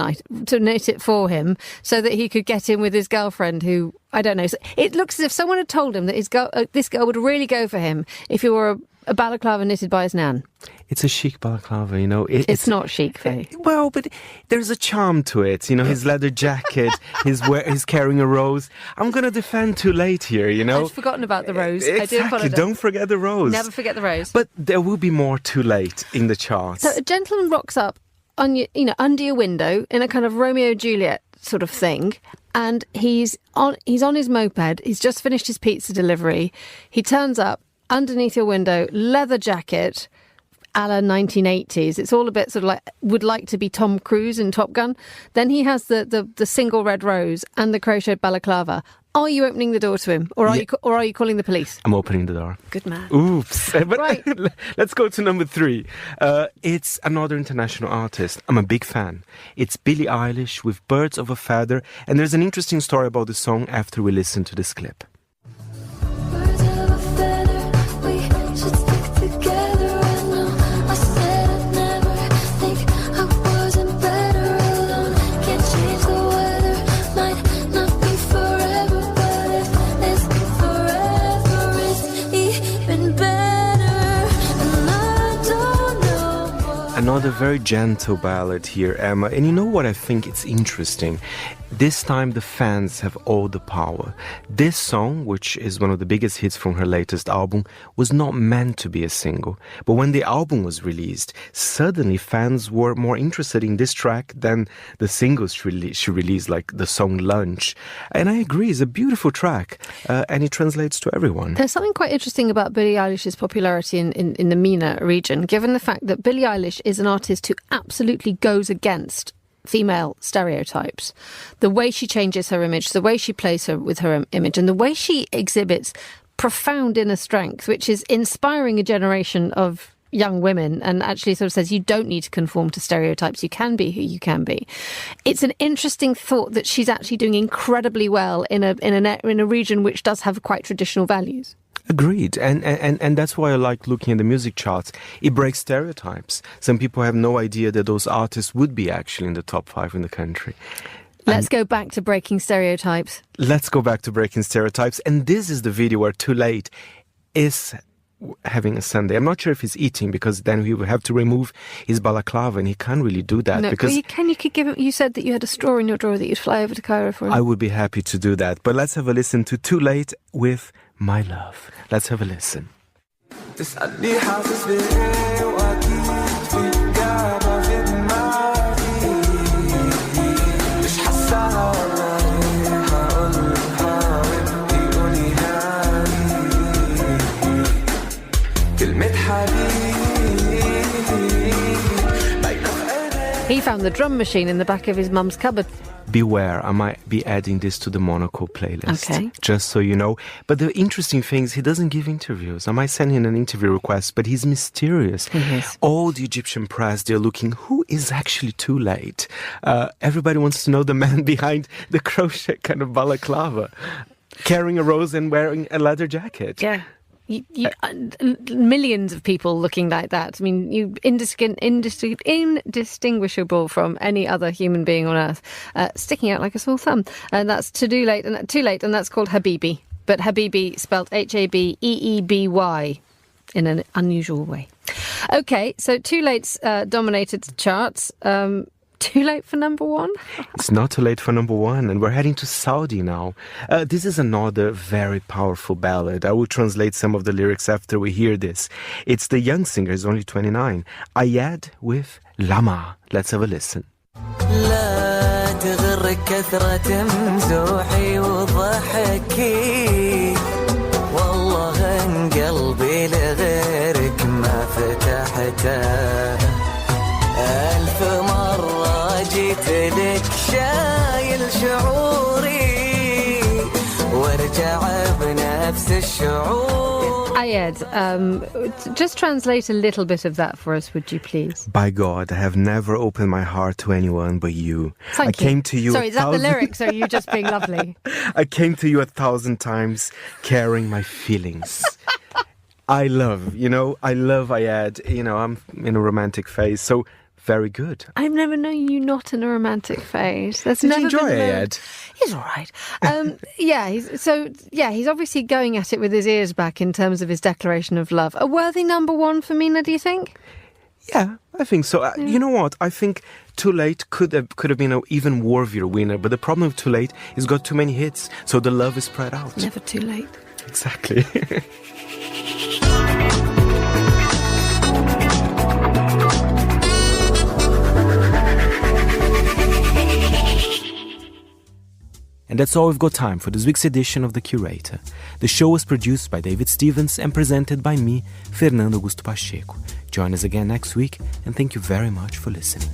knit it for him so that he could get in with his girlfriend who, I don't know. It looks as if someone had told him that this girl would really go for him if he wore a balaclava knitted by his nan. It's a chic balaclava, It's not chic, Faye. Well, but there's a charm to it, his leather jacket, he's carrying a rose. I'm going to defend Too Late here, I'd forgotten about the rose. Exactly, I do apologise. Don't forget the rose. Never forget the rose. But there will be more Too Late in the charts. So a gentleman rocks up on under your window in a kind of Romeo and Juliet sort of thing, and he's on his moped. He's just finished his pizza delivery. He turns up underneath your window, leather jacket, a la 1980s. It's all a bit sort of like, would like to be Tom Cruise in Top Gun. Then he has the single red rose and the crochet balaclava. Are you opening the door to him, or are you calling the police? I'm opening the door. Good man. Oops. But right. Let's go to number 3. It's another international artist. I'm a big fan. It's Billie Eilish with Birds of a Feather, and there's an interesting story about the song after we listen to this clip. Another very gentle ballad here, Emma. And you know what I think it's interesting? This time the fans have all the power. This song, which is one of the biggest hits from her latest album, was not meant to be a single. But when the album was released, suddenly fans were more interested in this track than the singles she released, like the song Lunch. And I agree, it's a beautiful track, and it translates to everyone. There's something quite interesting about Billie Eilish's popularity in the MENA region, given the fact that Billie Eilish is an artist who absolutely goes against female stereotypes. The way she changes her image, the way she plays with her image, and the way she exhibits profound inner strength, which is inspiring a generation of young women, and actually sort of says you don't need to conform to stereotypes, you can be who you can be. It's an interesting thought that she's actually doing incredibly well in a region which does have quite traditional values. Agreed. And that's why I like looking at the music charts. It breaks stereotypes. Some people have no idea that those artists would be actually in the top 5 in the country. Let's go back to breaking stereotypes. Let's go back to breaking stereotypes. And this is the video where Too Late is having a sundae. I'm not sure if he's eating, because then he would have to remove his balaclava, and he can't really do that. No, because you could give him. You said that you had a straw in your drawer that you'd fly over to Cairo for him. I would be happy to do that. But let's have a listen to Too Late with My Love. Let's have a listen. He found the drum machine in the back of his mum's cupboard. Beware, I might be adding this to the Monocle playlist. Okay. Just so you know. But the interesting thing is he doesn't give interviews. I might send him an interview request, but he's mysterious. He is. All the Egyptian press, they're looking, who is actually Too Late? Everybody wants to know the man behind the crochet kind of balaclava, carrying a rose and wearing a leather jacket. Yeah. Millions of people looking like that. I mean, you indistinguishable from any other human being on earth, sticking out like a sore thumb. And that's Too Late, and that's called Habibi. But Habibi spelled Habeeby in an unusual way. Okay, so Too Late's dominated the charts. Too late for number 1? It's not too late for number 1, and we're heading to Saudi now. This is another very powerful ballad. I will translate some of the lyrics after we hear this. It's the young singer, he's only 29, Ayad with Lama. Let's have a listen. لا تغرك كثرة مزوحي وضحكي والله ان قلبي لغيرك ما فتحته ألف مرة جيت لك شايل شعوري وارجع بنفس الشعور. Ayad, just translate a little bit of that for us, would you please? By God, I have never opened my heart to anyone but you. Thank you. Came to you. Sorry, is that the lyrics, or are you just being lovely? I came to you 1,000 times carrying my feelings. I love Ayad. I'm in a romantic phase, so very good. I've never known you not in a romantic phase. Did you enjoy Ayad? He's all right. He's obviously going at it with his ears back in terms of his declaration of love. A worthy number 1 for Mina, do you think? Yeah, I think so. You know what? I think Too Late could have been an even worthier winner, but the problem with Too Late is got too many hits, so the love is spread out. Never too late. Exactly. And that's all we've got time for this week's edition of The Curator. The show was produced by David Stevens and presented by me, Fernando Augusto Pacheco. Join us again next week, and thank you very much for listening.